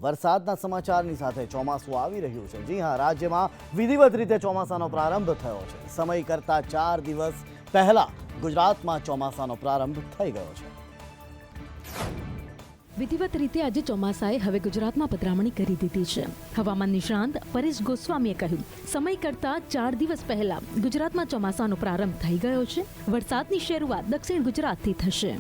વરસાદના સમાચારની સાથે ચોમાસું આવી રહ્યું છે। જી હા, રાજ્યમાં વિધિવત રીતે ચોમાસાનો પ્રારંભ થયો છે। સમય કરતાં 4 દિવસ પહેલા ગુજરાતમાં ચોમાસાનો પ્રારંભ થઈ ગયો છે। વિધિવત રીતે આજે ચોમાસાએ હવે ગુજરાતમાં પધરામણી કરી દીધી છે। હવામાન નિષ્ણાંત પરેશ ગોસ્વામીએ કહ્યું, સમય કરતાં 4 દિવસ પહેલા ગુજરાતમાં ચોમાસાનો પ્રારંભ થઈ ગયો છે। વરસાદની શરૂઆત દક્ષિણ ગુજરાતથી થશે।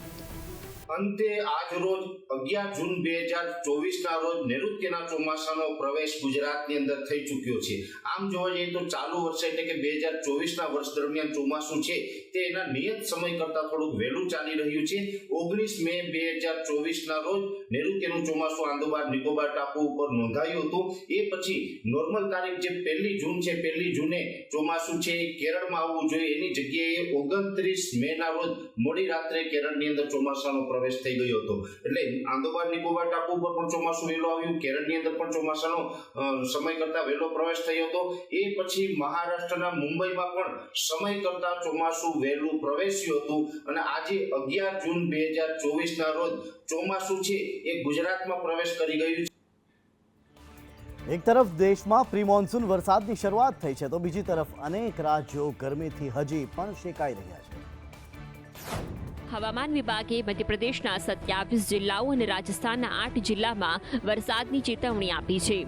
અંતે આજ રોજ 11 જૂન 2024ના રોજ નૈઋત્યના ચોમાસાનો પ્રવેશ ગુજરાતની અંદર થઈ ચૂક્યો છે। આમ જોવા જઈએ તો ચાલુ વર્ષે એટલે કે 2024ના વર્ષ દરમિયાન ચોમાસું છે તે એના નિયત સમય કરતાં થોડુંક વહેલું ચાલી રહ્યું છે। 19 મે 2024ના રોજ નૈઋત્યનું ચોમાસું આંદામાન નિકોબાર ટાપુ ઉપર નોંધાયું હતું। એ પછી નોર્મલ તારીખ જે 1 જૂન છે, 1 જૂને ચોમાસું છે એ કેરળમાં આવવું જોઈએ, એની જગ્યાએ 29 મેના રોજ મોડી રાત્રે કેરળની અંદર ચોમાસાનો પ્રવેશ થઈ ગયો હતો। એટલે આંદામાન નિકોબાર ટાપુ ઉપર પણ ચોમાસું વહેલું આવ્યું, કેરળની અંદર પણ ચોમાસાનો સમય કરતાં વહેલો પ્રવેશ થયો હતો। એ પછી મહારાષ્ટ્રના મુંબઈમાં પણ સમય કરતાં ચોમાસું વહેલું પ્રવેશ્યું હતું અને આજે 11 જૂન 2024ના રોજ ચોમાસું છે એ ગુજરાતમાં પ્રવેશ કરી ગયું છે। એક તરફ દેશમાં પ્રી મોન્સૂન વરસાદની શરૂઆત થઈ છે, તો બીજી તરફ અનેક રાજ્યો ગરમીથી હજી પણ શેકાઈ રહ્યા છે। હવામાન વિભાગે મધ્યપ્રદેશના 27 જિલ્લાઓ અને રાજસ્થાનના 8 જિલ્લામાં વરસાદની ચેતવણી આપી છે।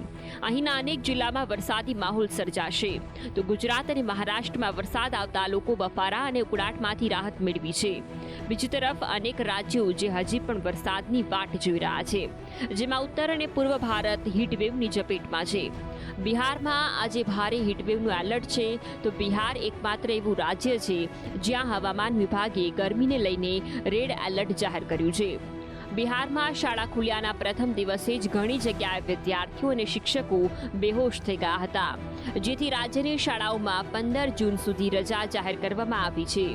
અહીંના અનેક જિલ્લામાં વરસાદી માહોલ સર્જાશે, તો ગુજરાત અને મહારાષ્ટ્રમાં વરસાદ આવતા લોકો બફારા અને ઉકળાટમાંથી રાહત મેળવી છે। બીજી તરફ અનેક રાજ્યો જે હજી પણ વરસાદની વાટ જોઈ રહ્યા છે, જેમાં ઉત્તર અને પૂર્વ ભારત હીટવેવની ઝપેટમાં છે। બિહારમાં આજે ભારે હીટવેવનું એલર્ટ છે, તો બિહાર એકમાત્ર એવું રાજ્ય છે જ્યાં હવામાન વિભાગે ગરમીને લઈને રેડ એલર્ટ જાહેર કર્યું છે। બિહારમાં શાળા ખુલ્યાના પ્રથમ દિવસે જ ઘણી જગ્યાએ વિદ્યાર્થીઓ અને શિક્ષકો બેહોશ થઈ ગયા હતા, જેથી રાજ્યની શાળાઓમાં 15 જૂન સુધી રજા જાહેર કરવામાં આવી છે।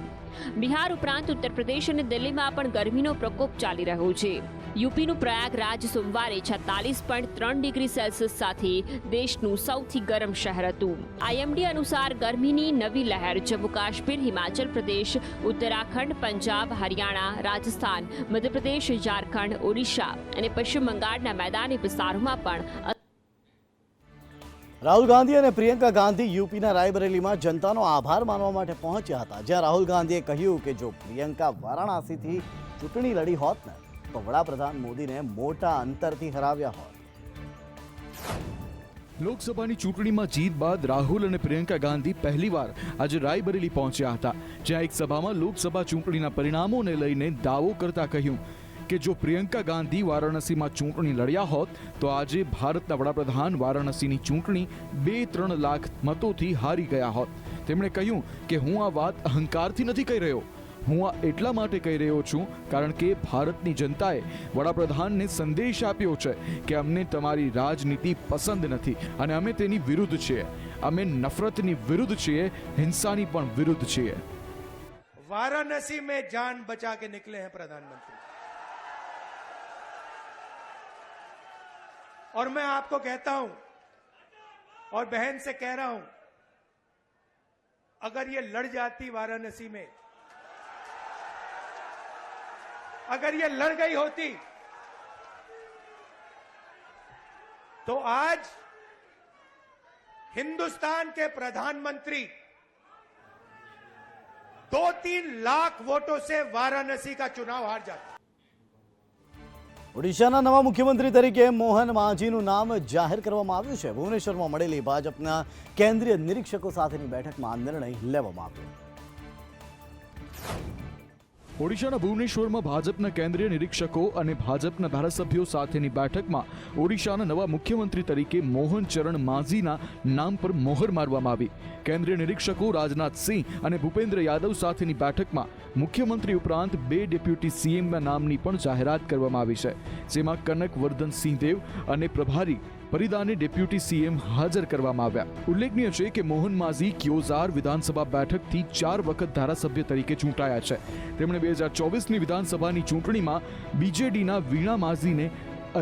બિહાર ઉપરાંત ઉત્તર પ્રદેશ અને દિલ્હીમાં પણ ગરમીનો પ્રકોપ ચાલી રહ્યો છે। યુપીનું પ્રયાગરાજ સોમવારે 46.3 ડિગ્રી સેલ્સિયસ સાથે દેશનું સૌથી ગરમ શહેર હતું। આઈએમડી અનુસાર ગરમીની નવી લહેર જમ્મુ કાશ્મીર, હિમાચલ પ્રદેશ, ઉત્તરાખંડ, પંજાબ, હરિયાણા, રાજસ્થાન, મધ્યપ્રદેશ, ઝારખંડ, ઓડિશા અને પશ્ચિમ બંગાળના મેદાની વિસ્તારોમાં પણ। રાહુલ ગાંધી અને પ્રિયંકા ગાંધી યુપીના રાયબરેલીમાં જનતાનો આભાર માનવા માટે પહોંચ્યા હતા, જ્યાં રાહુલ ગાંધીએ કહ્યું કે જો પ્રિયંકા વારાણસીથી ચૂંટણી લડી હોત ને તો વડાપ્રધાન મોદીને મોટા અંતરથી હરાવ્યા હોત। લોકસભાની ચૂંટણીમાં જીત બાદ રાહુલ અને પ્રિયંકા ગાંધી પહેલીવાર આજે રાયબરેલી પહોંચ્યા હતા, જ્યાં એક સભામાં લોકસભા ચૂંટણીના પરિણામોને લઈને દાવો કરતા કહ્યું કે જો પ્રિયંકા ગાંધી વારાણસીમાં ચૂંટણી લડ્યા હોત તો આજે ભારતના વડાપ્રધાન વારાણસીની ચૂંટણી 2-3 લાખ મતોથી હારી ગયા હોત। તેમણે કહ્યું કે હું આ વાત અહંકારથી નથી કહી રહ્યો, હું આ એટલા માટે કહી રહ્યો છું કારણ કે ભારતની જનતાએ વડાપ્રધાનને સંદેશ આપ્યો છે કે અમને તમારી રાજનીતિ પસંદ નથી અને અમે તેની વિરુદ્ધ છીએ। અમે નફરતની વિરુદ્ધ છીએ, હિંસાની પણ વિરુદ્ધ છીએ। वाराणसी में जान बचा के निकले हैं प्रधानमंत्री, और मैं आपको कहता हूं और बहन से कह रहा हूं, अगर ये लड़ जाती वाराणसी में, अगर ये लड़ गई होती तो आज हिंदुस्तान के प्रधानमंत्री 2-3 लाख वोटों से वाराणसी का चुनाव हार जाता। ઓડિશાના નવા મુખ્યમંત્રી તરીકે મોહન માંઝીનું નામ જાહેર કરવામાં આવ્યું છે। ભુવનેશ્વરમાં મળેલી ભાજપના કેન્દ્રીય નિરીક્ષકો સાથેની બેઠકમાં આ નિર્ણય લેવામાં આવ્યો। ઓડિશાના ભુવનેશ્વરમાં ભાજપના કેન્દ્રીય નિરીક્ષકો અને ભાજપના ધારાસભ્યો સાથેની બેઠકમાં ઓડિશાના નવા મુખ્યમંત્રી તરીકે મોહન ચરણ માંઝીના નામ પર મોહર મારવામાં આવી। કેન્દ્રીય નિરીક્ષકો રાજનાથ સિંહ અને ભૂપેન્દ્ર યાદવ સાથેની બેઠકમાં મુખ્યમંત્રી ઉપરાંત 2 ડેપ્યુટી સીએમના નામની પણ જાહેરાત કરવામાં આવી છે, જેમાં કનક વર્ધન સિંહદેવ અને પ્રભારી પરિદાને ડેપ્યુટી સીએમ હાજર કરવામાં આવ્યા। ઉલ્લેખનીય છે કે મોહન માંઝી ક્યોઝાર વિધાનસભા બેઠકથી 4 વખત ધારાસભ્ય તરીકે ચૂંટાયા છે। તેમણે 2024ની વિધાનસભાની ચૂંટણીમાં બીજેડીના વીણા માઝીને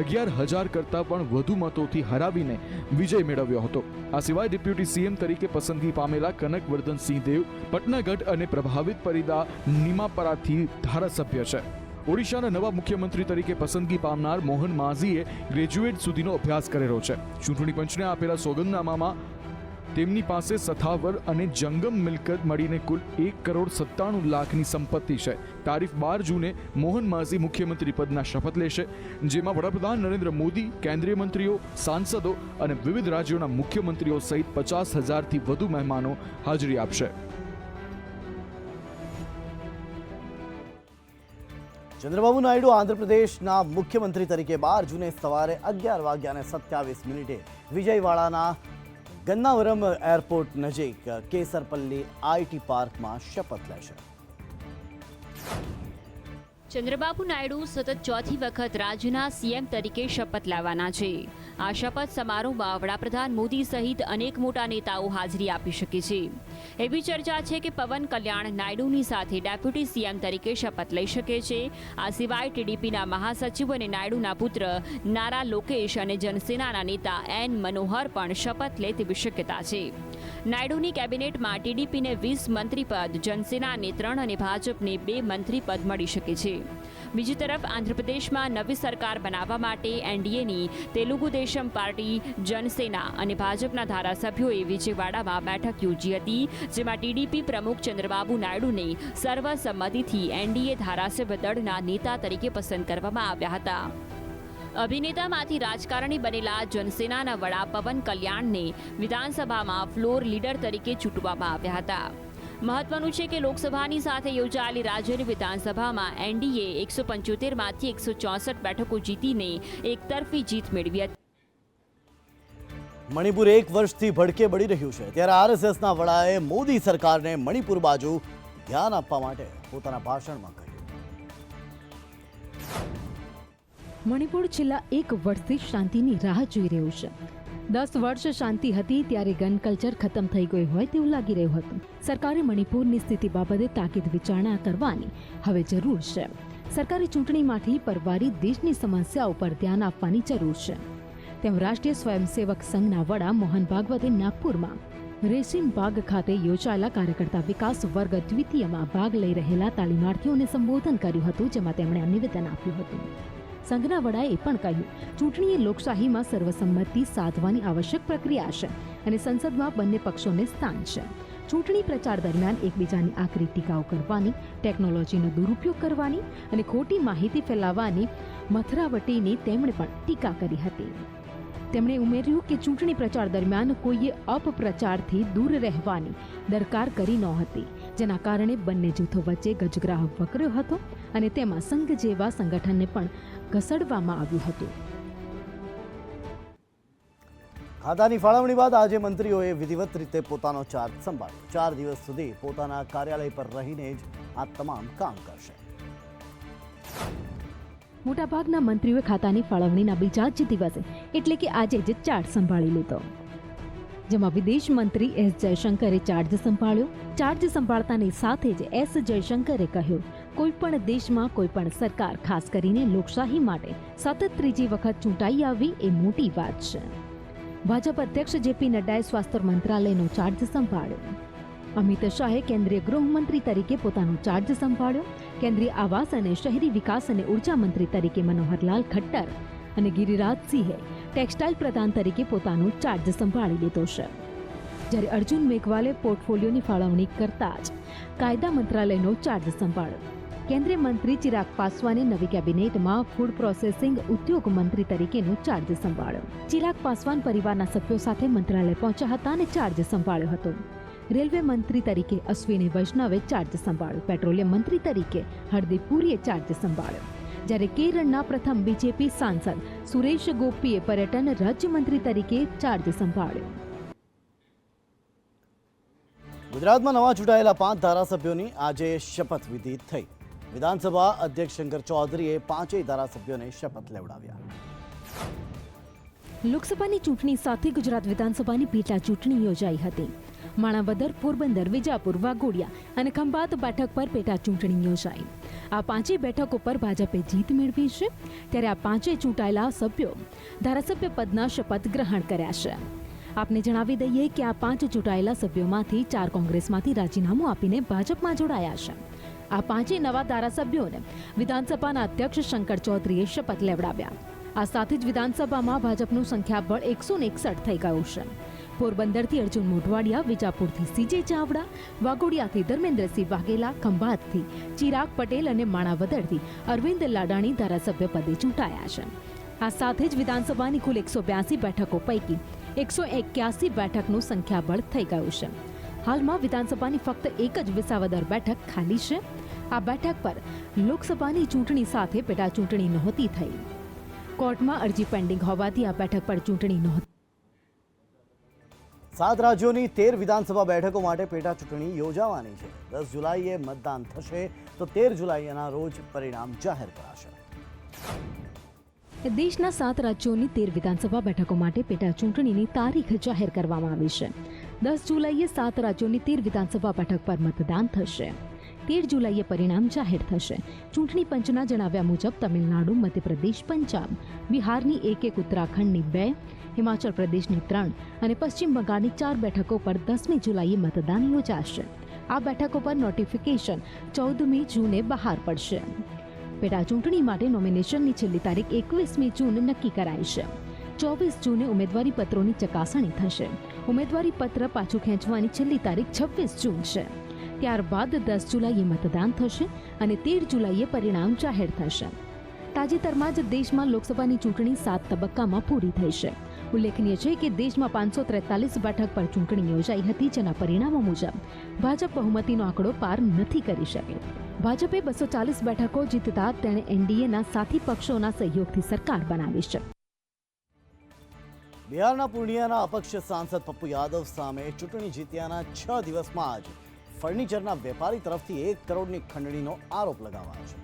11,000 કરતાં પણ વધુ મતોથી હરાવીને વિજય મેળવ્યો હતો। આ સિવાય ડેપ્યુટી સીએમ તરીકે પસંદગી પામેલા કનક વર્ધન સિંહદેવ પટનાગઢ અને પ્રભાવિત પરિદા નિમાપરાથી ધારાસભ્ય છે। ઓડિશાના નવા મુખ્યમંત્રી તરીકે પસંદગી પામનાર મોહન માઝીએ ગ્રેજ્યુએટ સુધીનો અભ્યાસ કરેલો છે. ચૂંટણી પંચને આપેલા સોગંદનામામાં તેમની પાસે સથાવર અને જંગમ મિલકત મળીને કુલ 1,97,00,000ની સંપત્તિ છે. તારીખ 12 જૂને મોહન માઝી મુખ્યમંત્રી પદના શપથ લેશે, જેમાં વડાપ્રધાન નરેન્દ્ર મોદી, કેન્દ્રીય મંત્રીઓ, સાંસદો અને વિવિધ રાજ્યોના મુખ્યમંત્રીઓ સહિત 50,000થી વધુ મહેમાનો હાજરી આપશે. ચંદ્રબાબુ નાયડુ આંધ્રપ્રદેશના મુખ્યમંત્રી તરીકે 12 જૂને સવારે 11:27 વિજયવાડાના ગન્નાવરમ એરપોર્ટ નજીક કેસરપલ્લી આઈટી પાર્કમાં શપથ લેશે. ચંદ્રબાબુ નાયડુ સતત ચોથી વખત રાજ્યના સીએમ તરીકે શપથ લેવાના છે. આ શપથ સમારોહમાં વડાપ્રધાન મોદી સહિત અનેક મોટા નેતાઓ હાજરી આપી શકે છે. એવી ચર્ચા છે કે પવન કલ્યાણ નાયડુની સાથે ડેપ્યુટી સીએમ તરીકે શપથ લઈ શકે છે. આ સિવાય ટીડીપીના મહાસચિવ અને નાયડુના પુત્ર નારા લોકેશ અને જનસેનાના નેતા એન મનોહર પણ શપથ લે તેવી શક્યતા છે. નાયડુની કેબિનેટમાં ટીડીપીને 20 મંત્રીપદ, જનસેનાને 3 અને ભાજપને 2 મંત્રીપદ મળી શકે છે. બીજી તરફ આંધ્રપ્રદેશમાં નવી સરકાર બનાવવા માટે એનડીએની તેલુગુ દેશમ પાર્ટી, જનસેના અને ભાજપના ધારાસભ્યોએ વિજયવાડામાં બેઠક યોજી હતી, જેમાં ટીડીપી પ્રમુખ ચંદ્રબાબુ નાયડુને સર્વસંમતિથી એનડીએ ધારાસભ્ય દળના નેતા તરીકે પસંદ કરવામાં આવ્યા હતા. અભિનેતામાંથી રાજકારણી બનેલા જનસેનાના વડા પવન કલ્યાણને વિધાનસભામાં ફ્લોર લીડર તરીકે ચૂંટવામાં આવ્યા હતા. મહત્વનું છે કે લોકસભાની સાથે યોજાયેલી રાજ્યની વિધાનસભામાં એનડીએ 175માંથી 164 બેઠકો જીતીને એકતરફી જીત મેળવી હતી. મણિપુર 1 વર્ષથી ભડકે બળી રહ્યું છે, ત્યારે આરએસએસના વડાએ મોદી સરકારને મણિપુર બાજુ ધ્યાન આપવા માટે પોતાના ભાષણમાં કહ્યું. મણિપુર છેલ્લા 1 વર્ષથી શાંતિની રાહ જોઈ રહ્યું છે. 10 વર્ષ શાંતિ હતી ત્યારે ગન કલ્ચર ખતમ થઈ ગયું હોય તેવું લાગી રહ્યું હતું. સરકારે મણિપુરની સ્થિતિ બાબતે તાકીદ વિચારણા કરવાની હવે જરૂર છે. સરકારે ચૂંટણીમાંથી પરવારી દેશની સમસ્યા ઉપર ધ્યાન આપવાની જરૂર છે, તેમ રાષ્ટ્રીય સ્વયંસેવક સંઘના વડા મોહન ભાગવતે નાગપુરમાં રેશિન બાગ ખાતે યોજાયેલા કાર્યકર્તા વિકાસ વર્ગ દ્વિતીયમાં ભાગ લઈ રહેલા તાલીમાર્થીઓને સંબોધન કર્યું હતું, જેમાં તેમણે આ નિવેદન આપ્યું હતું. સંઘના વડાએ એ પણ કહ્યું, ચૂંટણી એ લોકશાહીમાં સર્વસંમતિ સાધવાની આવશ્યક પ્રક્રિયા છે અને સંસદમાં બંને પક્ષોને સ્થાન છે. ચૂંટણી પ્રચાર દરમિયાન એકબીજાની આકરી ટીકાઓ કરવાની, ટેકનોલોજીનો દુરુપયોગ કરવાની અને ખોટી માહિતી ફેલાવવાની મથરાવટીની તેમણે પણ ટીકા કરી હતી. તેમણે ઉમેર્યું કે ચૂંટણી પ્રચાર દરમિયાન કોઈએ અપપ્રચારથી દૂર રહેવાની દરકાર કરી નહોતી, જેના કારણે બંને જૂથો વચ્ચે ગજગ્રાહ વકર્યો હતો અને તેમાં સંઘ જેવા સંગઠનને પણ ઘસડવામાં આવ્યું હતું. ખાતાની ફાળવણી બાદ આજે મંત્રીઓએ વિધિવત રીતે પોતાનો ચાર્જ સંભાળ્યો. 4 દિવસ સુધી પોતાના કાર્યાલય પર રહીને જ આ તમામ કામ કરશે. મોટાભાગના મંત્રીઓએ ખાતાની ફાળવણીના બીજા જ દિવસે એટલે કે આજે જ ચાર્જ સંભાળી લીધો, જેમાં વિદેશ મંત્રી એસ જયશંકરે ચાર્જ સંભાળ્યો. ચાર્જ સંભાળતાની સાથે જ એસ જયશંકરે કહ્યું, કોઈપણ દેશમાં કોઈપણ સરકાર, ખાસ કરીને લોકશાહી માટે સતત 3જી વખત ચૂંટાઈ આવી એ મોટી વાત છે. ભાજપ અધ્યક્ષ જેપી નડ્ડાએ સ્વાસ્થ્ય મંત્રાલયનો ચાર્જ સંભાળ્યો. અમિત શાહે કેન્દ્રીય ગૃહમંત્રી તરીકે પોતાનો ચાર્જ સંભાળ્યો. કેન્દ્રીય આવાસ અને શહેરી વિકાસ અને ઉર્જા મંત્રી તરીકે મનોહરલાલ ખટ્ટર અને ગિરિરાજસિંહે ટેક્સટાઇલ પ્રધાન તરીકે પોતાનો ચાર્જ સંભાળી લીધો છે. જ્યારે અર્જુન મેઘવાલે પોર્ટફોલિયોની ફાળવણી કરતા જ કાયદા મંત્રાલયનો ચાર્જ સંભાળ્યો. કેન્દ્રીય મંત્રી ચિરાગ પાસવાને નવી કેબિનેટમાં ફૂડ પ્રોસેસિંગ ઉદ્યોગ મંત્રી તરીકેનો ચાર્જ સંભાળ્યો. ચિરાગ પાસવાન પરિવારના સભ્યો સાથે મંત્રાલય પહોંચ્યા હતા અને ચાર્જ સંભાળ્યો હતો. રેલવે મંત્રી તરીકે અશ્વિની વૈષ્ણવે ચાર્જ સંભાળ્યો. પેટ્રોલિયમ મંત્રી તરીકે હરદીપ પુરીએ ચાર્જ સંભાળ્યો. જ્યારે કેરળના પ્રથમ બીજેપી સાંસદ સુરેશ ગોપીએ પર્યટન રાજ્યમંત્રી તરીકે ચાર્જ સંભાળ્યો. ગુજરાતમાં નવા ચૂંટાયેલા 5 ધારાસભ્યોની આજે શપથવિધિ થઈ. વિધાનસભા અધ્યક્ષ શંકર ચૌધરીએ 5 ધારાસભ્યોને શપથ લેવડાવ્યા. લોકસભાની ચૂંટણી સાથે ગુજરાત વિધાનસભાની પેટા ચૂંટણી યોજાઈ હતી. માણાવદર, પોરબંદર, વિજાપુર, વાઘોડિયા અને ખંભાત બેઠક પર પેટા ચૂંટણી યોજાઈ. આ 5 બેઠકો પર ભાજપે જીત મેળવી છે, ત્યારે આ 5 ચૂંટાયેલા સભ્યો ધારાસભ્ય પદના શપથ ગ્રહણ કર્યા છે. આપને જણાવી દઈએ કે આ 5 ચૂંટાયેલા સભ્યોમાંથી 4 કોંગ્રેસમાંથી રાજીનામું આપીને ભાજપમાં જોડાયા છે. આ પાંચેય નવા ધારાસભ્યોને વિધાનસભાના અધ્યક્ષ શંકર ચૌધરીએ શપથ લેવડાવ્યા. આ સાથે જ વિધાનસભામાં ભાજપનું સંખ્યાબળ 161 થઈ ગયું છે. પોરબંદરથી અર્જુન મોઢવાડિયા, વિજાપુરથી સીજે ચાવડા, વાઘોડિયાથી ધર્મેન્દ્રસિંહ વાઘેલા, ખંભાતથી ચિરાગ પટેલ અને માણાવદરથી અરવિંદ લાડાણી ધારાસભ્ય પદે ચૂંટાયા છે. આ સાથે જ વિધાનસભાની કુલ 182 બેઠકો પૈકી 181 બેઠકનું સંખ્યાબળ થઈ ગયું છે. હાલમાં વિધાનસભાની ફક્ત એક જ વિસાવદર બેઠક ખાલી છે. આ બેઠક પર લોકસભાની ચૂંટણી સાથે પેટા ચૂંટણી નહોતી થઈ. કોર્ટમાં અરજી પેન્ડિંગ હોવાથી આ બેઠક પર ચૂંટણી નહોતી. 7 રાજ્યોની 13 વિધાનસભા બેઠકો માટે પેટા ચૂંટણી યોજાવાની છે. 10 જુલાઈએ મતદાન થશે તો 13 જુલાઈના રોજ પરિણામ જાહેર કરાશે. દેશના 7 રાજ્યોની 13 વિધાનસભા બેઠકો માટે પેટા ચૂંટણીની તારીખ જાહેર કરવામાં આવી છે. 10 જુલાઈએ 7 રાજ્યોની 13 વિધાનસભા બેઠક પર મતદાન થશે. 13 જુલાઈએ પરિણામ જાહેર થશે. ચૂંટણી પંચના જણાવ્યા મુજબ તમિલનાડુ, મધ્યપ્રદેશ, પંજાબ, બિહારની 1, ઉત્તરાખંડની 2, હિમાચલ પ્રદેશની 3 અને પશ્ચિમ બંગાળની 4 બેઠકો પર 10મી જુલાઈએ મતદાન યોજાશે. આ બેઠકો પર નોટિફિકેશન 14મી જૂને બહાર પડશે. પેટા ચૂંટણી માટે નોમિનેશનની છેલ્લી તારીખ 21મી જૂન નક્કી કરાઈ છે. 24 જૂને ઉમેદવારી પત્રોની ચકાસણી થશે. ઉમેદવારી પત્ર પાછું ખેંચવાની છેલ્લી તારીખ 26 જૂન છે. ત્યારબાદ 10 જુલાઈએ મતદાન થશે અને 13 જુલાઈએ પરિણામ જાહેર થશે. તાજેતરમાં જ દેશમાં લોકસભાની ચૂંટણી 7 તબક્કામાં પૂરી થઈ છે. ઉલ્લેખનીય છે કે દેશમાં 543 બેઠક પર ચૂંટણી યોજાઈ હતી, જેના પરિણામો મુજબ ભાજપ બહુમતીનો આંકડો પાર નથી કરી શકે. ભાજપે 240 બેઠકો જીતતા તેણે એનડીએના સાથી પક્ષોના સહયોગથી સરકાર બનાવી છે. બિહારના પૂર્ણિયાના અપક્ષ સાંસદ પપ્પુ યાદવ સામે ચૂંટણી જીત્યાના 6 દિવસમાં જ ફર્નિચરના વેપારી તરફથી 1 કરોડની ખંડણીનો આરોપ લગાવાયો છે.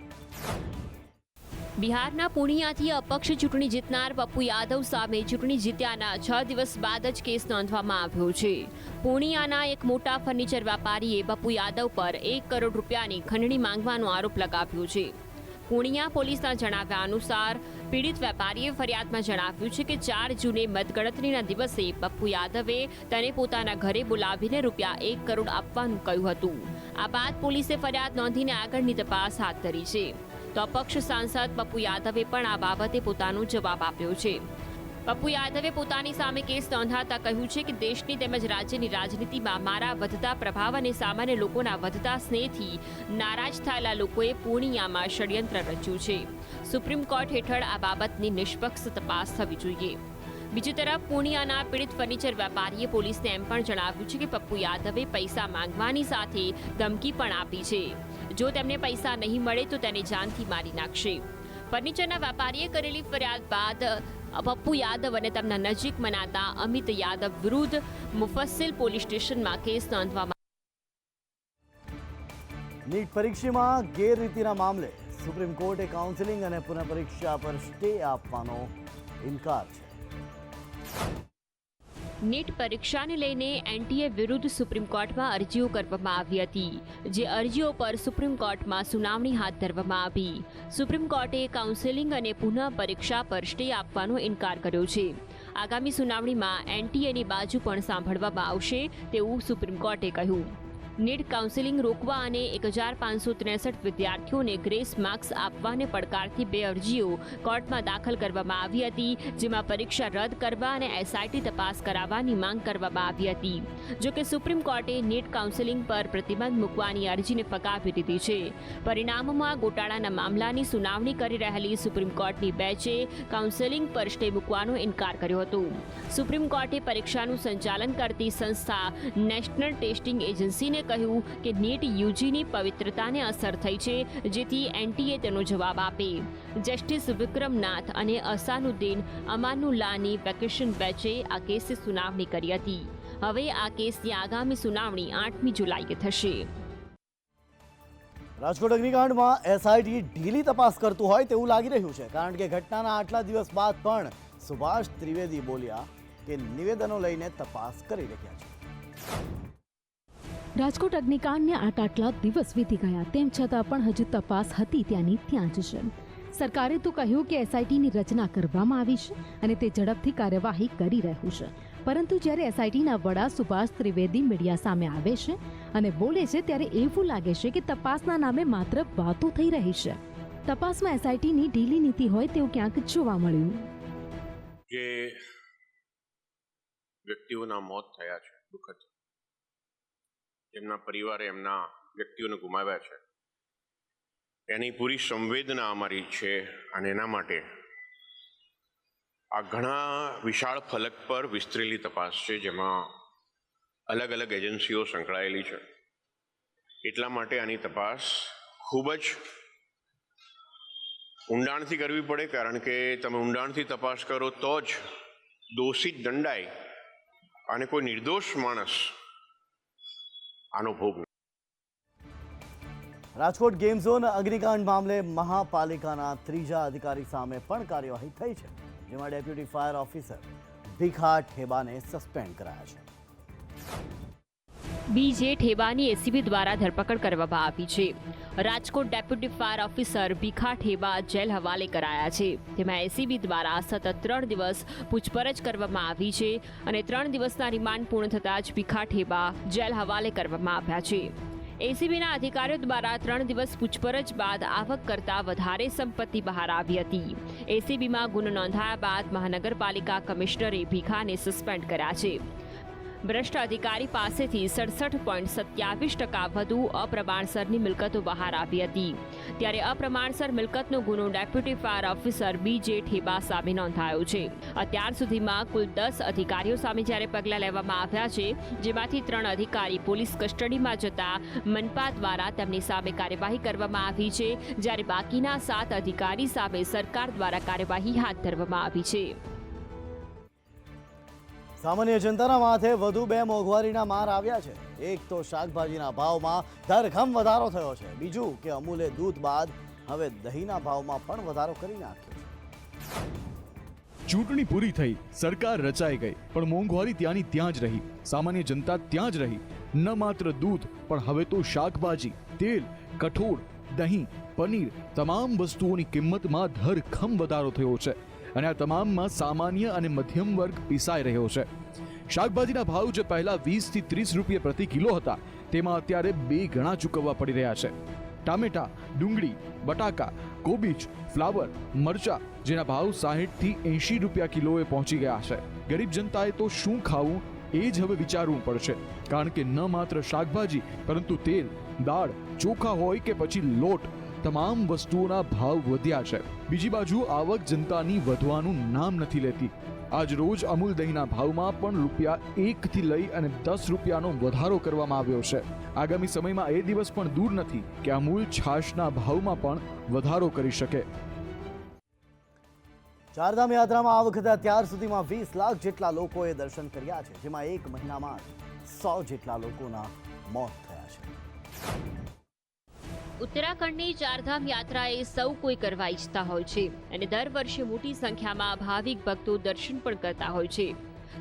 બિહારના પૂર્ણિયાથી અપક્ષ ચૂંટણી જીતનાર પપ્પુ યાદવ સામે ચૂંટણી જીત્યાના 6 દિવસ બાદ જ કેસ નોંધવામાં આવ્યો છે. પૂર્ણિયાના એક મોટા ફર્નિચર વેપારીએ પપ્પુ યાદવ પર 1 કરોડ રૂપિયાની ખંડણી માંગવાનો આરોપ લગાવ્યો છે. પૂર્ણિયા પોલીસના જણાવ્યા અનુસાર પીડિત વેપારીએ ફરિયાદમાં જણાવ્યું છે કે 4 જૂને મતગણતરીના દિવસે પપ્પુ યાદવે તેને પોતાના ઘરે બોલાવીને રૂપિયા 1 કરોડ આપવાનું કહ્યું હતું. આ બાદ પોલીસે ફરિયાદ નોંધીને આગળની તપાસ હાથ ધરી છે. તો અપક્ષ સાંસદ પપ્પુ યાદવે પણ આ બાબતે પોતાનો જવાબ આપ્યો છે. પપ્પુ યાદવે પોતાની સામે કેસ નોંધાતા કહ્યું છે કે દેશની તેમજ રાજ્યની રાજનીતિમાં મારા વધતા પ્રભાવ અને સામાન્ય લોકોના વધતા સ્નેહથી નારાજ થયેલા લોકોએ પૂર્ણિયામાં ષડયંત્ર રચ્યું છે. સુપ્રીમ કોર્ટ હેઠળ આ બાબતની નિષ્પક્ષ તપાસ થવી જોઈએ. બીજી તરફ પૂર્ણિયાના પીડિત ફર્નિચર વેપારીએ પોલીસને એમ પણ જણાવ્યું છે કે પપ્પુ યાદવે પૈસા માંગવાની સાથે ધમકી પણ આપી છે. જો તેમને પૈસા નહીં મળે તો તેને જાનથી મારી નાખશે. ફર્નિચરના વેપારીએ કરેલી ફરિયાદ બાદ પપ્પુ યાદવ અને તેમના નજીક મનાતા અમિત યાદવ વિરુદ્ધ મુફસ્સિલ પોલીસ સ્ટેશનમાં કેસ નોંધવામાં. નીટ પરીક્ષામાં ગેરરીતિના મામલે સુપ્રીમ કોર્ટે કાઉન્સેલિંગ અને પુનઃપરીક્ષા પર સ્ટે આપવાનો ઇનકાર છે. નીટ પરીક્ષાને લઈને એનટીએ વિરુદ્ધ સુપ્રીમ કોર્ટમાં અરજીઓ કરવામાં આવી હતી. જે અરજીઓ પર સુપ્રીમ કોર્ટમાં સુનાવણી હાથ ધરવામાં આવી. સુપ્રીમ કોર્ટે કાઉન્સેલિંગ અને પુનઃ પરીક્ષા પર સ્ટે આપવાનો ઇનકાર કર્યો છે. આગામી સુનાવણીમાં એનટીએની બાજુ પણ સાંભળવામાં આવશે તેવું સુપ્રીમ કોર્ટે કહ્યું. નીટ કાઉન્સેલિંગ રોકવા અને 1563 વિદ્યાર્થીઓને ગ્રેસ માર્ક્સ આપવાને પડકારતી 2 અરજીઓ કોર્ટમાં દાખલ કરવામાં આવી હતી, જેમાં પરીક્ષા રદ કરવા અને એસઆઈટી તપાસ કરાવવાની માંગ કરવામાં આવી હતી. જો કે સુપ્રીમ કોર્ટે નીટ કાઉન્સેલિંગ પર પ્રતિબંધ મૂકવાની અરજીને ફગાવી દીધી છે. પરિણામમાં ગોટાળાના મામલાની સુનાવણી કરી રહેલી સુપ્રીમ કોર્ટની બેન્ચે કાઉન્સેલિંગ પર સ્ટે મૂકવાનો ઇનકાર કર્યો હતો. સુપ્રીમ કોર્ટે પરીક્ષાનું સંચાલન કરતી સંસ્થા નેશનલ ટેસ્ટિંગ એજન્સીને કહ્યું કે નીટ યુજીની પવિત્રતાને અસર થઈ છે, જેથી એનટીએ તેનો જવાબ આપે. જસ્ટિસ વિક્રમનાથ અને અસાનુદ્દીન અમાનુલ્લાની વેકેશન બેન્ચે આ કેસની સુનાવણી કરી હતી. હવે આ કેસની આગામી સુનાવણી 8મી જુલાઈએ થશે. રાજકોટ અગ્નિકાંડમાં એસઆઈટી ઢીલી તપાસ કરતું હોય તેવું લાગી રહ્યું છે, કારણ કે ઘટનાના આટલા દિવસ બાદ પણ સુભાષ ત્રિવેદી બોલ્યા કે નિવેદનો લઈને તપાસ કરી રહ્યા છે. રાજકોટ અગ્નિકાંડને આટલા દિવસ વીતી ગયા, તેમ છતાં પણ હજુ તપાસ હતી ત્યાંની ત્યાં જ છે. સરકારે તો કહ્યું કે એસઆઈટીની રચના કરવામાં આવી છે અને તે ઝડપથી કાર્યવાહી કરી રહ્યું છે, પરંતુ જ્યારે એસઆઈટીના વડા સુભાષ ત્રિવેદી મીડિયા સામે આવે છે અને બોલે છે ત્યારે એવું લાગે છે કે તપાસના નામે માત્ર વાતો થઈ રહી છે. તપાસમાં એસઆઈટીની ઢીલી નીતિ હોય તેવું ક્યાંક જોવા મળ્યું. જે વ્યક્તિઓના મોત થયા છે દુઃખદ, જેમના પરિવારે એમના વ્યક્તિઓને ગુમાવ્યા છે, એની પૂરી સંવેદના અમારી છે. અને એના માટે આ ઘણા વિશાળ ફલક પર વિસ્તરેલી તપાસ છે, જેમાં અલગ અલગ એજન્સીઓ સંકળાયેલી છે. એટલા માટે આની તપાસ ખૂબ જ ઊંડાણથી કરવી પડે, કારણ કે તમે ઊંડાણથી તપાસ કરો તો જ દોષિત દંડાય અને કોઈ નિર્દોષ માણસ આનો ભોગ. રાજકોટ ગેમ ઝોન અગ્નિકાંડ મામલે મહાપાલિકાના ત્રીજા અધિકારી સામે પણ કાર્યવાહી થઈ છે, જેમાં ડેપ્યુટી ફાયર ઓફિસર ભીખા ઠેબાને સસ્પેન્ડ કરાયા છે. બીજે ઠેબાની એસીબી દ્વારા ધરપકડ કરવામાં આવી છે. Rajkot deputy fire officer Bhikha Theba jail હવાલે કરાયા છે. તેમાં એસીબી દ્વારા સતત 3 દિવસ પૂછપરછ કરવામાં આવી છે અને 3 દિવસના રિમાન્ડ પૂર્ણ થતાં જ ભીખા ઠેબા જેલ હવાલે કરવામાં આવ્યા છે. એસીબીના અધિકારીઓ દ્વારા 3 દિવસ પૂછપરછ બાદ આવક કરતાં વધારે સંપત્તિ બહાર આવી હતી. એસીબીમાં ગુનો નોંધાયા બાદ મહાનગરપાલિકા કમિશનરે ભીખાને સસ્પેન્ડ કર્યા છે. ભ્રષ્ટ અધિકારી પાસેથી 67.27% વધુ અપ્રમાણસરની મિલકતો બહાર આવી હતી. ત્યારે અપ્રમાણસર મિલકતનો ગુનો ડેપ્યુટી ફાયર ઓફિસર બીજે ઠેબા સામે નોંધાયો છે. અત્યાર સુધીમાં કુલ 10 અધિકારીઓ સામે જ્યારે પગલાં લેવામાં આવ્યા છે, જેમાંથી 3 અધિકારી પોલીસ કસ્ટડીમાં જતા મનપા દ્વારા તેમની સામે કાર્યવાહી કરવામાં આવી છે, જ્યારે બાકીના 7 અધિકારી સામે સરકાર દ્વારા કાર્યવાહી હાથ ધરવામાં આવી છે. સામાન્ય જનતાના માથે વધુ 2 મોંઘવારીના માર આવ્યા છે. એક તો શાકભાજીના ભાવમાં ધરખમ વધારો થયો છે, બીજું કે અમૂલે દૂધ બાદ હવે દહીંના ભાવમાં પણ વધારો કરી નાખ્યો છે. ચૂંટણી પૂરી થઈ, સરકાર રચાઈ ગઈ, પણ મોંઘવારી ત્યાંની ત્યાં જ રહી, સામાન્ય જનતા ત્યાં જ રહી. ન માત્ર દૂધ, પણ હવે તો શાકભાજી, તેલ, કઠોળ, દહીં, પનીર, તમામ વસ્તુઓની કિંમતમાં ધરખમ વધારો થયો છે. અને આ તમામમાં સામાન્ય અને મધ્યમ વર્ગ પીસાઈ રહ્યો છે. શાકભાજીના ભાવ જે પહેલા 20 થી 30 રૂપિયા પ્રતિ કિલો હતા, તેમાં અત્યારે 2 ગણા ચૂકવવા પડી રહ્યા છે. ટામેટા, ડુંગળી, બટાકા, કોબીજ, ફ્લાવર, મરચા જેના ભાવ 60 થી 80 રૂપિયા કિલોએ પહોંચી ગયા છે. ગરીબ જનતાએ તો શું ખાવું એ જ હવે વિચારવું પડશે, કારણ કે ન માત્ર શાકભાજી પરંતુ તેલ, દાળ, ચોખા હોય કે પછી લોટ, તમામ વસ્તુઓના ભાવ વધ્યા છે. બીજી બાજુ આવક જનતાની વધવાનું નામ નથી લેતી. આજ રોજ અમૂલ દહીંના ભાવમાં પણ ₹1 થી લઈ અને 10 રૂપિયાનો વધારો કરવામાં આવ્યો છે. આગામી સમયમાં એ દિવસ પણ દૂર નથી કે અમૂલ છાશના ભાવમાં પણ વધારો કરી શકે. ચારધામ યાત્રામાં આ વખતે અત્યાર સુધીમાં 20 લાખ જેટલા લોકોએ દર્શન કર્યા છે, જેમાં એક મહિનામાં 100 જેટલા લોકોના મોત થયા છે. ઉત્તરાખંડની ચારધામ યાત્રા એ સૌ કોઈ કરવા ઈચ્છતા હોય છે અને દર વર્ષે મોટી સંખ્યામાં ભાવિક ભક્તો દર્શન પણ કરતા હોય છે.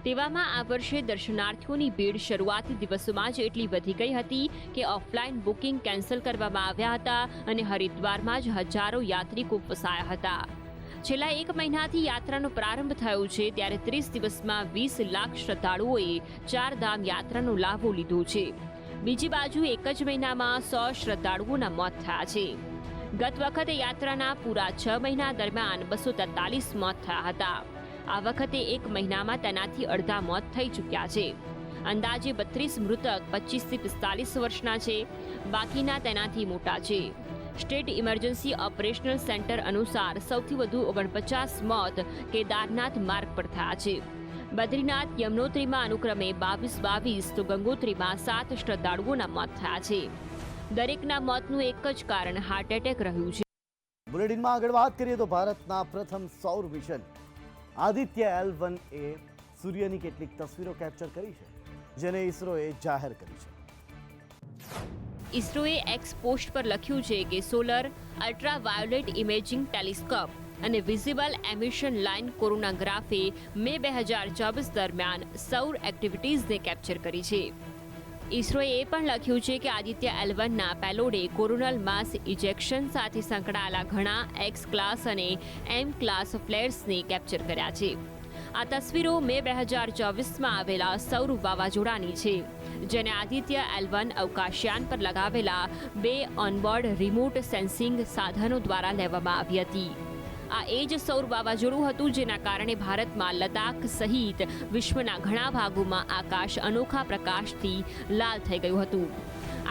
તેવામાં આ વર્ષે દર્શનાર્થીઓની ભીડ શરૂઆતી દિવસોમાં જ એટલી વધી ગઈ હતી કે ઓફલાઈન બુકિંગ કેન્સલ કરવામાં આવ્યા હતા અને હરિદ્વારમાં જ હજારો યાત્રિકો ફસાયા હતા. છેલ્લા 1 મહિનાથી યાત્રાનો પ્રારંભ થયો છે, ત્યારે 30 દિવસમાં 20 લાખ શ્રદ્ધાળુઓએ ચારધામ યાત્રાનો લાભો લીધો છે. બીજી બાજુ એક જ મહિનામાં 100 શ્રદ્ધાળુઓના મોત થયા છે. ગત વખતે યાત્રાના પૂરા 6 મહિના દરમિયાન 243 મોત થયા હતા. આ વખતે 1 મહિનામાં તેનાથી અડધા મોત થઈ ચૂક્યા છે. અંદાજે 32 મૃતક 25 થી 45 વર્ષના છે, બાકીના તેનાથી મોટા છે. સ્ટેટ ઇમરજન્સી ઓપરેશનલ સેન્ટર અનુસાર સૌથી વધુ 49 મોત કેદારનાથ માર્ગ પર થયા છે. બદ્રીનાથ યમનોત્રીમાં અનુક્રમે 22 તો ગંગોત્રીમાં 7 શ્રદ્ધાળુઓના મોત થયા છે. દરેકના મોતનું એક જ કારણ હાર્ટ એટેક રહ્યું છે. બુલેટિનમાં આગળ વાત કરીએ તો ભારતના પ્રથમ સૌર મિશન આદિત્ય L1 એ સૂર્યની કેટલીક તસવીરો કેપ્ચર કરી છે, જેને ઇસરોએ જાહેર કરી છે. ઇસરોએ એક્સ પોસ્ટ પર લખ્યું છે કે સોલર અલ્ટ્રાવાયોલેટ ઇમેજિંગ ટેલિસ્કોપ અને વિઝિબલ એમિશન લાઇન કોરોનાગ્રાફે મે 2024 દરમિયાન સૌર એક્ટિવિટીઝને કેપ્ચર કરી છે. ઇસરોએ એ પણ લખ્યું છે કે આદિત્ય L1ના પેલોડે કોરોનલ માસ ઇજેક્શન સાથે સંકળાયેલા ઘણા એક્સ ક્લાસ અને એમ ક્લાસ ફ્લેર્સને કેપ્ચર કર્યા છે. આ તસવીરો મે 2024માં આવેલા સૌર વાવાઝોડાની છે, જેને આદિત્ય L1 અવકાશયાન પર લગાવેલા 2 ઓનબોર્ડ રિમોટ સેન્સિંગ સાધનો દ્વારા લેવામાં આવી હતી. આ એ જ સૌર વાવાઝોડું હતું જેના કારણે ભારતમાં લદ્દાખ સહિત વિશ્વના ઘણા ભાગોમાં આકાશ અનોખા પ્રકાશથી લાલ થઈ ગયું હતું.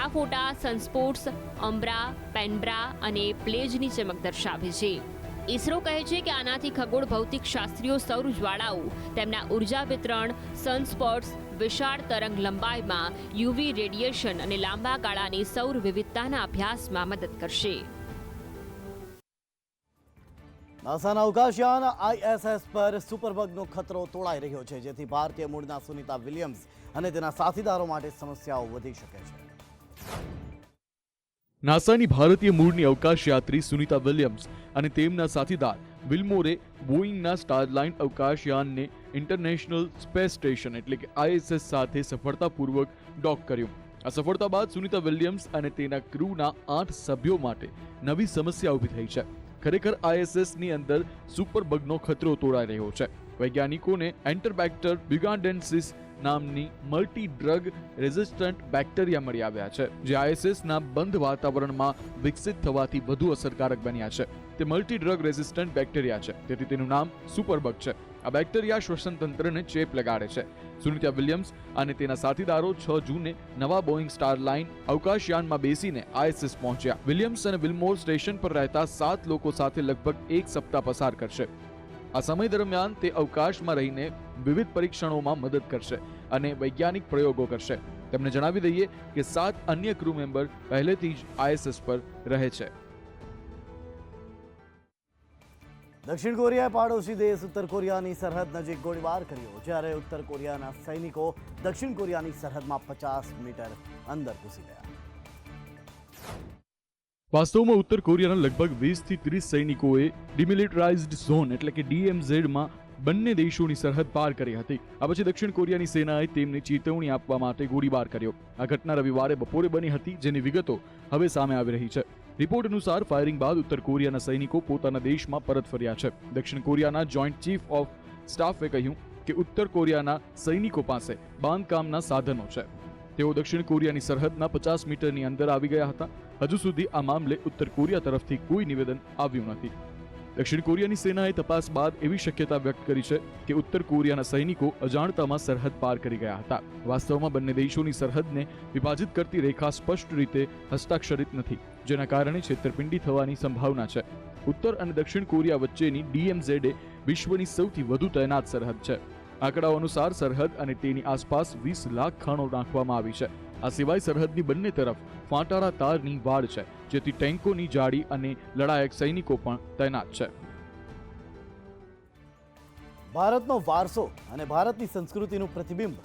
આ ફોટા સનસ્પોટ્સ, અંબ્રા, પેનબ્રા અને પ્લેજની ચમક દર્શાવે છે. ઇસરો કહે છે કે આનાથી ખગોળ ભૌતિક શાસ્ત્રીઓ સૌર જ્વાળાઓ, તેમના ઉર્જા વિતરણ, સનસ્પોટ્સ, વિશાળ તરંગ લંબાઈમાં યુવી રેડિયેશન અને લાંબા ગાળાની સૌર વિવિધતાના અભ્યાસમાં મદદ કરશે. નાસાના અવકાશયાન ISS પર સુપરબગનો ખતરો તોળાઈ રહ્યો છે, જેથી ભારતીય મૂળના સુનિતા વિલિયમ્સ અને તેના સાથીદારો માટે સમસ્યાઓ વધી શકે છે. નાસાની ભારતીય મૂળની અવકાશયાત્રી સુનિતા વિલિયમ્સ અને તેમના સાથીદાર વિલ્મોરે બોઈંગના સ્ટારલાઇન અવકાશયાનને ઇન્ટરનેશનલ સ્પેસ સ્ટેશન એટલે કે ISS સાથે સફળતાપૂર્વક ડોક કર્યું. આ સફળતા બાદ સુનિતા વિલિયમ્સ અને તેના ક્રૂના 8 સભ્યો માટે નવી સમસ્યા ઊભી થઈ છે. ખરેખર ISS ની અંદર સુપરબગનો ખતરો તોળાઈ રહ્યો છે. વૈજ્ઞાનિકોને એન્ટરબેક્ટર બ્યુગાન્ડેન્સિસ નામની મલ્ટી ડ્રગ રેઝિસ્ટન્ટ બેક્ટેરિયા મળી આવ્યા છે, જે ISSના બંધ વાતાવરણમાં વિકસિત થવાથી વધુ અસરકારક બન્યા છે. તે મલ્ટી ડ્રગ રેઝિસ્ટન્ટ બેક્ટેરિયા છે, તેથી તેનું નામ સુપરબગ છે. આ બેક્ટેરિયા શ્વસન તંત્રને ચેપ લગાડે છે. સુનિતા વિલિયમ્સ અને તેના સાથીદારો 6 જૂને નવા બોઈંગ સ્ટારલાઇન અવકાશયાનમાં બેસીને ISS પહોંચ્યા. વિલિયમ્સ અને વિલ્મોર સ્ટેશન પર રહેતા 7 લોકો સાથે લગભગ 1 સપ્તાહ પસાર કરશે. આ સમય દરમિયાન તે અવકાશમાં રહીને વિવિધ પરીક્ષણોમાં મદદ કરશે અને વૈજ્ઞાનિક પ્રયોગો કરશે. તેમને જણાવી દઈએ કે 7 અન્ય ક્રૂ મેમ્બર પહેલેથી જ ISS પર રહે છે. દક્ષિણ કોરિયાએ પાડોશી દેશ ઉત્તર કોરિયાની સરહદ નજીક ગોળીબાર કર્યો, જ્યારે ઉત્તર કોરિયાના સૈનિકો દક્ષિણ કોરિયાની સરહદમાં 50 મીટર અંદર ઘૂસી ગયા. વાસ્તવમાં ઉત્તર કોરિયાના લગભગ 20 થી 30 સૈનિકોએ ડિમિલિટરાઇઝ્ડ ઝોન એટલે કે DMZ-માં બંને દેશોની સરહદ પાર કરી હતી. આ પછી દક્ષિણ કોરિયાની સેનાએ તેમને ચેતવણી આપવા માટે ગોળીબાર કર્યો. આ ઘટના રવિવારે બપોરે બની હતી, જેની વિગતો હવે સામે આવી રહી છે. રિપોર્ટ અનુસાર ફાયરિંગ બાદ ઉત્તર કોરિયાના સૈનિકો પોતાના દેશમાં પરત ફર્યા છે. દક્ષિણ કોરિયાના જોઈન્ટ ચીફ ઓફ સ્ટાફે કહ્યું કે ઉત્તર કોરિયાના સૈનિકો પાસે બાંધકામના સાધનો છે. તેઓ દક્ષિણ કોરિયાની સરહદના 50 મીટરની અંદર આવી ગયા હતા. હજુ સુધી આ મામલે ઉત્તર કોરિયા તરફથી કોઈ નિવેદન આવ્યું નથી. દક્ષિણ કોરિયાની સેનાએ તપાસ બાદ એવી શક્યતા વ્યક્ત કરી છે કે ઉત્તર કોરિયાના સૈનિકો અજાણતામાં સરહદ પાર કરી ગયા હતા. વાસ્તવમાં બંને દેશોની સરહદને વિભાજિત કરતી રેખા સ્પષ્ટ રીતે હસ્તાક્ષરિત નથી, જેના કારણે છેતરપિંડી થવાની સંભાવના છે. ઉત્તર અને દક્ષિણ કોરિયા વચ્ચેની DMZ એ વિશ્વની સૌથી વધુ તૈનાત સરહદ છે. આંકડાઓ અનુસાર સરહદ અને તેની આસપાસ 20 લાખ ખાણો નાખવામાં આવી છે. આ સિવાય સરહદની બંને તરફ ફાંટાળા તારની વાડ છે, જેથી ટેન્કોની જાળી અને લડાયક સૈનિકો પણ તૈનાત છે. ભારતનો વારસો અને ભારતની સંસ્કૃતિનું પ્રતિબિંબ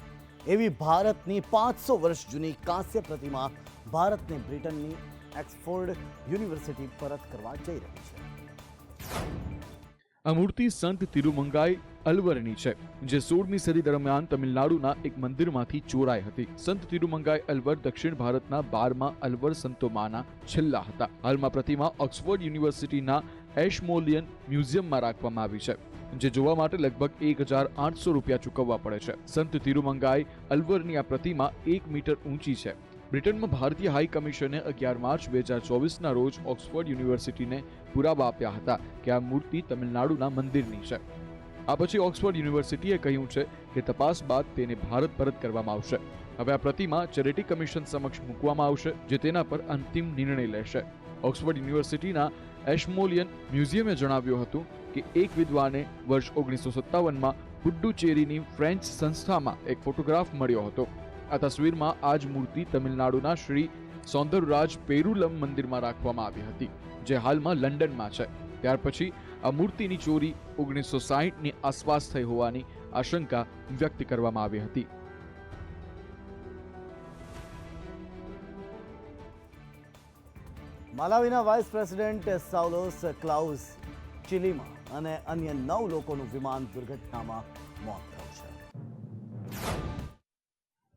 એવી ભારતની 500 વર્ષ જૂની કાંસ્ય પ્રતિમા ભારતને બ્રિટનની ઓક્સફોર્ડ યુનિવર્સિટી પરત કરવા જઈ રહી છે. આ મૂર્તિ સંત તિરુમંગાઈ અલવરની છે, જે 16મી સદી દરમિયાન તમિલનાડુના એક મંદિરમાંથી ચોરાઈ હતી. સંત તિરુમંગાઈ અલવર દક્ષિણ ભારતના 12મા અલવર સંતોમાંના છેલ્લા હતા. હાલમાં પ્રતિમા ઓક્સફોર્ડ યુનિવર્સિટીના એશમોલિયન મ્યુઝિયમમાં રાખવામાં આવી છે, જે જોવા માટે લગભગ 1800 રૂપિયા ચૂકવવા પડે છે. સંત તિરુમંગાઈ અલવરની આ પ્રતિમા 1 મીટર ઊંચી છે. બ્રિટનમાં ભારતીય હાઈ કમિશને 11 માર્ચ 2024ના રોજ ઓક્સફોર્ડ યુનિવર્સિટીને પુરાવા આપ્યા હતા કે આ મૂર્તિ તમિલનાડુના મંદિરની છે. આ પછી ઓક્સફોર્ડ યુનિવર્સિટીએ કહ્યું છે કે તપાસ બાદ તેને ભારત પરત કરવામાં આવશે. હવે આ પ્રતિમા ચેરિટી કમિશન સમક્ષ મૂકવામાં આવશે, જે તેના પર અંતિમ નિર્ણય લેશે. ઓક્સફોર્ડ યુનિવર્સિટીના એશમોલિયન મ્યુઝિયમે જણાવ્યું હતું કે એક વિદ્વાને વર્ષ 1957માં પુડ્ડુચેરીની ફ્રેન્ચ સંસ્થામાં એક ફોટોગ્રાફ મળ્યો હતો. આ તસવીરમાં આ જ મૂર્તિ તમિલનાડુના શ્રી સૌંદરરાજ પેરુલમ મંદિરમાં રાખવામાં આવી હતી, જે હાલમાં લંડનમાં છે. ત્યાર પછી આ મૂર્તિની ચોરી 1960ની આસપાસ થઈ હોવાની આશંકા વ્યક્ત કરવામાં આવી હતી. માલાવીના વાઇસ પ્રેસિડેન્ટ સાઉલોસ ક્લાઉસ ચિલીમાં અને અન્ય 9 લોકોનું વિમાન દુર્ઘટનામાં મોત થયું છે.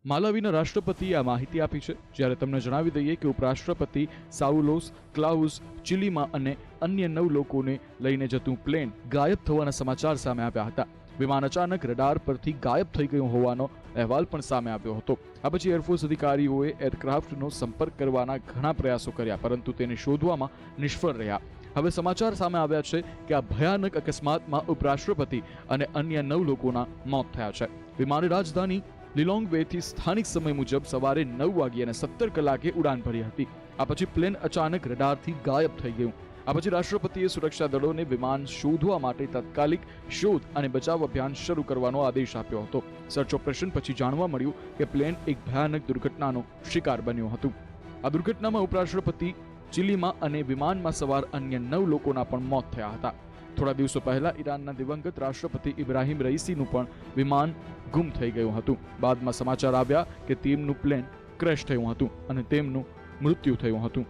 માલાવીના રાષ્ટ્રપતિએ આ માહિતી આપી છે. જ્યારે તમને જણાવી દઈએ કે ઉપરાષ્ટ્રપતિ સાઉલોસ ક્લાઉસ ચિલીમાં અને અન્ય 9 લોકોને લઈને જતું પ્લેન ગાયબ થવાના સમાચાર સામે આવ્યા હતા. વિમાન અચાનક રડાર પરથી ગાયબ થઈ ગયું હોવાનો અહેવાલ પણ સામે આવ્યો હતો. આ પછી એરફોર્સ અધિકારીઓએ એરક્રાફ્ટનો સંપર્ક કરવાના ઘણા પ્રયાસો કર્યા, પરંતુ તેને શોધવામાં નિષ્ફળ રહ્યા. હવે સમાચાર સામે આવ્યા છે કે આ ભયાનક અકસ્માતમાં ઉપરાષ્ટ્રપતિ અને અન્ય 9 લોકોના મોત થયા છે. વિમાને રાજધાની લિલોંગવેથી સ્થાનિક સમય મુજબ સવારે 9:17 ઉડાન ભરી હતી. આ પછી પ્લેન અચાનક રડારથી ગાયબ થઈ ગયું. આ પછી રાષ્ટ્રપતિએ સુરક્ષા દળોને વિમાન શોધવા માટે તાત્કાલિક શોધ અને બચાવ અભિયાન શરૂ કરવાનો આદેશ આપ્યો હતો. સર્ચ ઓપરેશન પછી જાણવા મળ્યું કે પ્લેન એક ભયાનક દુર્ઘટનાનો શિકાર બન્યું હતું. આ દુર્ઘટનામાં ઉપરાષ્ટ્રપતિ, ચીલીમાં અને વિમાનમાં સવાર અન્ય 9 લોકોના પણ મોત થયા હતા. થોડા દિવસો પહેલા ઈરાનના દિવંગત રાષ્ટ્રપતિ ઇબ્રાહિમ રઈસીનું પણ વિમાન ગુમ થઈ ગયું હતું. બાદમાં સમાચાર આવ્યા કે તેમનું પ્લેન ક્રેશ થયું હતું અને તેમનું મૃત્યુ થયું હતું.